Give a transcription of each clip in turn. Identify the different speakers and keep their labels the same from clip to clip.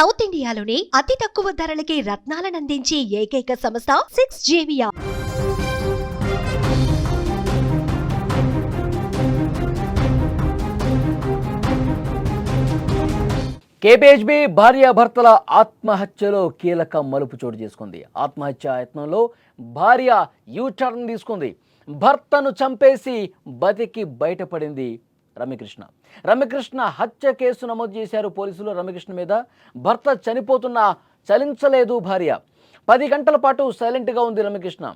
Speaker 1: South ఇండియాలోని అతి తక్కువ ధరలకి రత్నాలనందించే ఏకైక సంస్థ 6JVR.
Speaker 2: కేపీహెచ్బీ భార్యాభర్తల ఆత్మహత్యలో కీలక మలుపు చోటు చేసుకుంది. ఆత్మహత్య యత్నంలో భార్య యూటర్న్ తీసుకుంది. భర్తను చంపేసి బతికి బయటపడింది రమ్యకృష్ణ హత్య కేసు నమోదు చేశారు పోలీసులు. రమ్యకృష్ణ మీద భర్త చనిపోతున్నా చలించలేదు భార్య. 10 గంటల పాటు సైలెంట్గా ఉంది రమ్యకృష్ణ.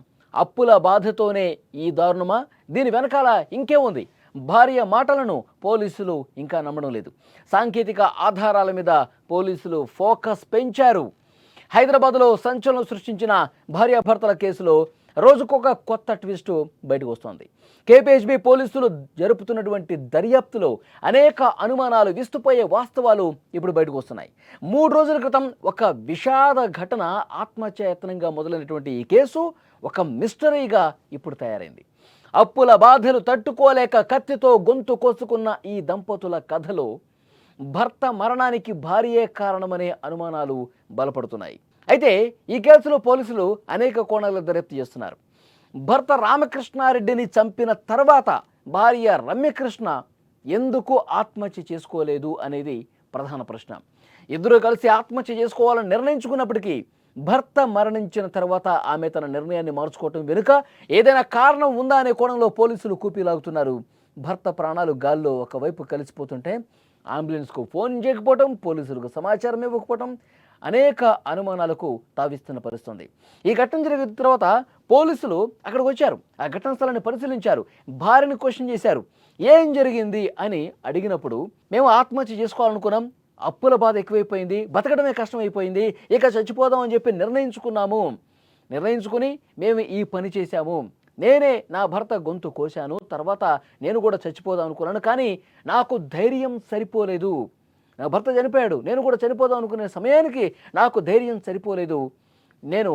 Speaker 2: అప్పుల బాధతోనే ఈ దారుణమా? దీని వెనకాల ఇంకే ఉంది? భార్య మాటలను పోలీసులు ఇంకా నమ్మడం లేదు. సాంకేతిక ఆధారాల మీద పోలీసులు ఫోకస్ పెంచారు. హైదరాబాద్లో సంచలనం సృష్టించిన భార్యాభర్తల కేసులో రోజుకొక కొత్త ట్విస్ట్ బయటకు వస్తోంది. కేపీహెచ్బీ పోలీసులు జరుపుతున్నటువంటి దర్యాప్తులో అనేక అనుమానాలు, విస్తుపోయే వాస్తవాలు ఇప్పుడు బయటకు వస్తున్నాయి. 3 రోజుల క్రితం ఒక విషాద ఘటన ఆత్మహత్యాయత్నంగా మొదలైనటువంటి ఈ కేసు ఒక మిస్టరీగా ఇప్పుడు తయారైంది. అప్పుల బాధలు తట్టుకోలేక కత్తితో గొంతు కోసుకున్న ఈ దంపతుల కథలో భర్త మరణానికి భార్యే కారణమనే అనుమానాలు బలపడుతున్నాయి. అయితే ఈ కేసులో పోలీసులు అనేక కోణాల దర్యాప్తు చేస్తున్నారు. భర్త రామకృష్ణారెడ్డిని చంపిన తర్వాత భార్య రమ్యకృష్ణ ఎందుకు ఆత్మహత్య చేసుకోలేదు అనేది ప్రధాన ప్రశ్న. ఇద్దరు కలిసి ఆత్మహత్య చేసుకోవాలని నిర్ణయించుకున్నప్పటికీ భర్త మరణించిన తర్వాత ఆమె తన నిర్ణయాన్ని మార్చుకోవటం వెనుక ఏదైనా కారణం ఉందా అనే కోణంలో పోలీసులు కూపీలాగుతున్నారు. భర్త ప్రాణాలు గాల్లో ఒకవైపు కలిసిపోతుంటే అంబులెన్స్కు ఫోన్ చేయకపోవటం, పోలీసులకు సమాచారం ఇవ్వకపోవటం అనేక అనుమానాలకు తావిస్తున్న పరిస్థితుంది. ఈ ఘటన జరిగిన తర్వాత పోలీసులు అక్కడికి వచ్చారు. ఆ ఘటన స్థలాన్ని పరిశీలించారు. భార్యని క్వశ్చన్ చేశారు. ఏం జరిగింది అని అడిగినప్పుడు, మేము ఆత్మహత్య చేసుకోవాలనుకున్నాం, అప్పుల బాధ ఎక్కువైపోయింది, బతకడమే కష్టమైపోయింది, ఇక చచ్చిపోదాం అని చెప్పి నిర్ణయించుకుని మేము ఈ పని చేశాము. నేనే నా భర్త గొంతు కోశాను, తర్వాత నేను కూడా చచ్చిపోదాం అనుకున్నాను, కానీ నాకు ధైర్యం సరిపోలేదు. నా భర్త చనిపోయాడు, నేను కూడా చనిపోదాం అనుకునే సమయానికి నాకు ధైర్యం సరిపోలేదు. నేను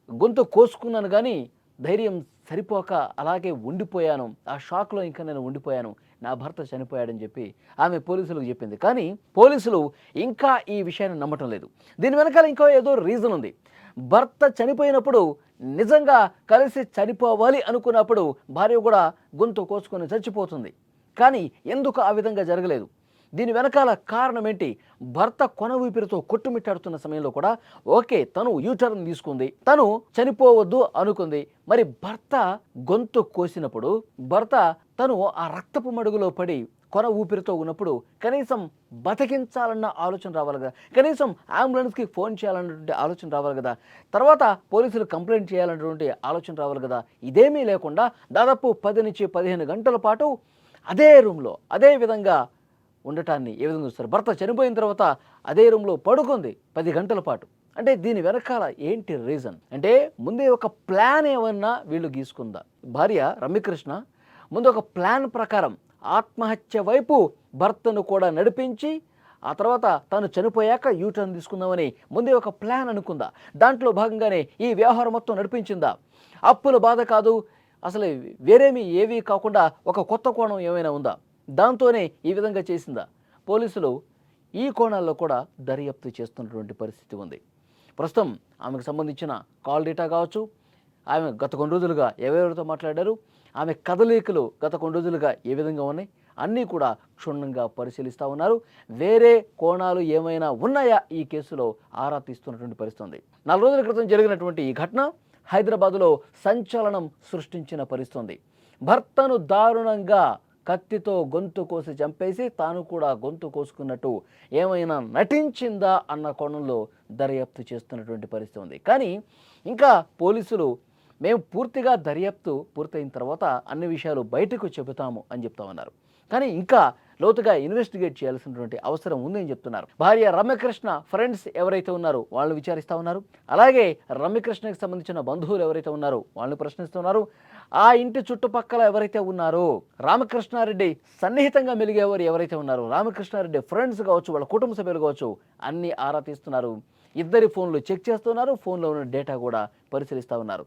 Speaker 2: గొంతు కోసుకున్నాను కానీ ధైర్యం సరిపోక అలాగే ఉండిపోయాను. ఆ షాక్లో ఇంకా నేను ఉండిపోయాను. నా భర్త చనిపోయాడని చెప్పి ఆమె పోలీసులకు చెప్పింది. కానీ పోలీసులు ఇంకా ఈ విషయాన్ని నమ్మటం లేదు. దీని వెనకాల ఇంకో ఏదో రీజన్ ఉంది. భర్త చనిపోయినప్పుడు నిజంగా కలిసి చనిపోవాలి అనుకున్నప్పుడు భార్య కూడా గొంతు కోసుకొని చచ్చిపోతుంది. కానీ ఎందుకు ఆ విధంగా జరగలేదు? దీని వెనకాల కారణం ఏంటి? భర్త కొన ఊపిరితో కొట్టుమిట్టాడుతున్న సమయంలో కూడా ఓకే, తను యూటర్న్ తీసుకుంది, తను చనిపోవద్దు అనుకుంది. మరి భర్త గొంతు కోసినప్పుడు తను ఆ రక్తపు మడుగులో పడి కొన ఊపిరితో ఉన్నప్పుడు కనీసం బతికించాలన్న ఆలోచన రావాలి కదా, కనీసం అంబులెన్స్కి ఫోన్ చేయాలన్నటువంటి ఆలోచన రావాలి కదా, తర్వాత పోలీసులు కంప్లైంట్ చేయాలన్నటువంటి ఆలోచన రావాలి కదా. ఇదేమీ లేకుండా దాదాపు 10 నుంచి 15 గంటల పాటు అదే రూమ్లో అదే విధంగా ఉండటాన్ని ఏ విధంగా చూస్తారు? భర్త చనిపోయిన తర్వాత అదే రూమ్లో పడుకుంది 10 గంటల పాటు. అంటే దీని వెనకాల ఏంటి రీజన్? అంటే ముందే ఒక ప్లాన్ ఏమన్నా వీళ్ళు గీసుకుందా? భార్య రమ్యకృష్ణ ముందు ఒక ప్లాన్ ప్రకారం ఆత్మహత్య వైపు భర్తను కూడా నడిపించి ఆ తర్వాత తను చనిపోయాక యూటర్న్ తీసుకుందామని ముందే ఒక ప్లాన్ అనుకుందా? దాంట్లో భాగంగానే ఈ వ్యవహారం మొత్తం నడిపించిందా? అప్పుల బాధ కాదు, అసలు వేరేమీ ఏవీ కాకుండా ఒక కొత్త కోణం ఏమైనా ఉందా? దాంతోనే ఈ విధంగా చేసిందా? పోలీసులు ఈ కోణాల్లో కూడా దర్యాప్తు చేస్తున్నటువంటి పరిస్థితి ఉంది. ప్రస్తుతం ఆమెకు సంబంధించిన కాల్ డేటా కావచ్చు, ఆమె గత కొన్ని రోజులుగా ఎవరెవరితో మాట్లాడారు, ఆమె కదలికలు గత కొన్ని రోజులుగా ఏ విధంగా ఉన్నాయి అన్నీ కూడా క్షుణ్ణంగా పరిశీలిస్తూ ఉన్నారు. వేరే కోణాలు ఏమైనా ఉన్నాయా ఈ కేసులో ఆరా తీస్తున్నటువంటి పరిస్థితి ఉంది. 4 రోజుల క్రితం జరిగినటువంటి ఈ ఘటన హైదరాబాదులో సంచలనం సృష్టించిన పరిస్థితి. భర్తను దారుణంగా కత్తితో గొంతు కోసి చంపేసి తాను కూడా గొంతు కోసుకున్నట్టు ఏమైనా నటించిందా అన్న కోణంలో దర్యాప్తు చేస్తున్నటువంటి పరిస్థితి ఉంది. కానీ ఇంకా పోలీసులు మేము పూర్తిగా దర్యాప్తు పూర్తయిన తర్వాత అన్ని విషయాలు బయటకు చెబుతాము అని చెప్తా ఉన్నారు. కానీ ఇంకా లోతుగా ఇన్వెస్టిగేట్ చేయాల్సినటువంటి అవసరం ఉందని చెప్తున్నారు. భార్య రమ్యకృష్ణ ఫ్రెండ్స్ ఎవరైతే ఉన్నారో వాళ్ళని విచారిస్తూ ఉన్నారు. అలాగే రమ్యకృష్ణకి సంబంధించిన బంధువులు ఎవరైతే ఉన్నారో వాళ్ళని ప్రశ్నిస్తున్నారు. ఆ ఇంటి చుట్టుపక్కల ఎవరైతే ఉన్నారో రామకృష్ణారెడ్డి సన్నిహితంగా మెలిగేవారు ఎవరైతే ఉన్నారో రామకృష్ణారెడ్డి ఫ్రెండ్స్ కావచ్చు, వాళ్ళ కుటుంబ సభ్యులు కావచ్చు, అన్నీ ఆరా తీస్తున్నారు. ఇద్దరి ఫోన్లు చెక్ చేస్తున్నారు. ఫోన్లో ఉన్న డేటా కూడా పరిశీలిస్తూ ఉన్నారు.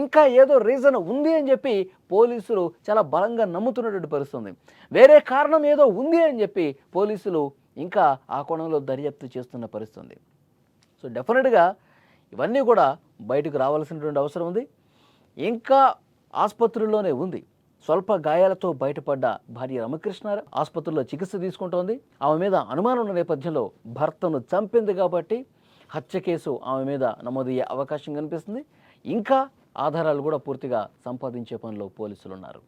Speaker 2: ఇంకా ఏదో రీజన్ ఉంది అని చెప్పి పోలీసులు చాలా బలంగా నమ్ముతున్నటువంటి పరిస్థితి ఉంది. వేరే కారణం ఏదో ఉంది అని చెప్పి పోలీసులు ఇంకా ఆ కోణంలో దర్యాప్తు చేస్తున్న పరిస్థితి ఉంది. సో డెఫినెట్గా ఇవన్నీ కూడా బయటకు రావాల్సినటువంటి అవసరం ఉంది. ఇంకా ఆసుపత్రుల్లోనే ఉంది. స్వల్ప గాయాలతో బయటపడ్డ భార్య రమకృష్ణ ఆసుపత్రిలో చికిత్స తీసుకుంటోంది. ఆమె మీద అనుమానం ఉన్న నేపథ్యంలో భర్తను చంపింది కాబట్టి హత్య కేసు ఆమె మీద నమోదయ్యే అవకాశం కనిపిస్తుంది. ఇంకా ఆధారాలు కూడా పూర్తిగా సంపాదించే పనిలో పోలీసులు ఉన్నారు.